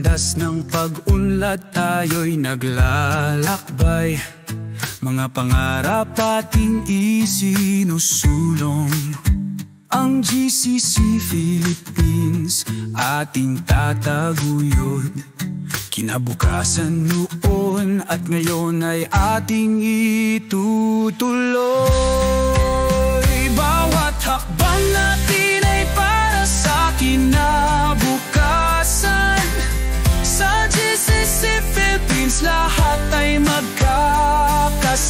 landas ng pag-unlad tayo'y naglalakbay. Mga pangarap ating isinusulong. Ang GCC Philippines ating tataguyod. Kinabukasan noon at ngayon ay ating itutuloy. Bawat hakbang natin ay para sa kinabukasan. Sa GCC Philippines lahat ay magkakasama.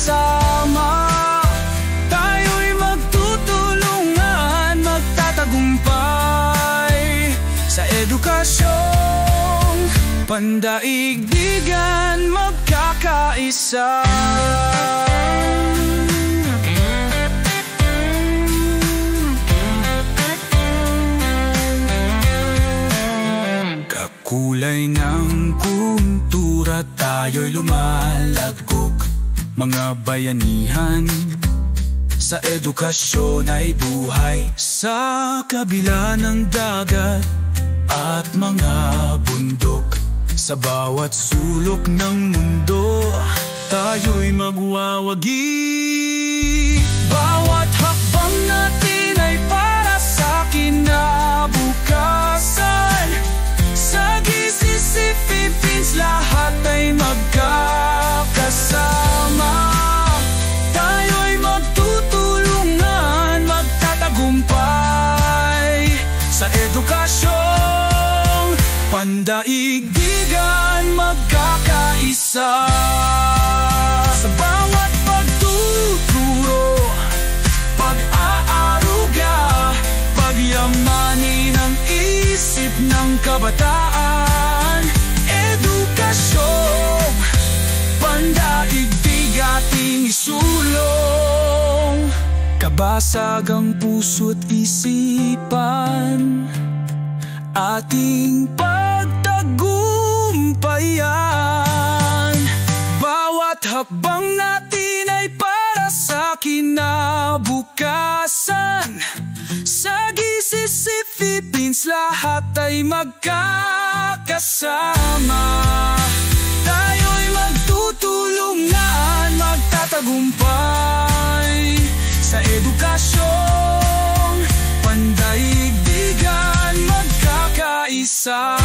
Tayo'y magtutulungan, magtatagumpay sa edukasyong pandaigdigan, magkakaisa. Kakulay ng kultura tayo'y lumalagkok. Mga bayanihan sa edukasyon ay buhay. Sa kabila ng dagat at mga bundok, sa bawat sulok ng mundo, tayo'y magwawagi. Bawat hakbang natin ay para sa kinabukasan. Sa GCC Philippines lahat ay magkakasama. Tayo'y magtutulungan, magtatagumpay sa edukasyong pandaigdigan, magkakaisa. Sa bawat pagtuturo, pag-aaruga, pagyamanin ang isip ng kabataan. Edukasyon, pandaigdig ating isulong. Kabasag ang puso't isipan, ating pagtagumpayan. Bawat hakbang natin ay para sa kinabukasan. Sa GCC Philippines lahat ay magkakasama. Tayo'y magtutulungan, magtatagumpay sa edukasyong pandaigdigan, magkakaisa.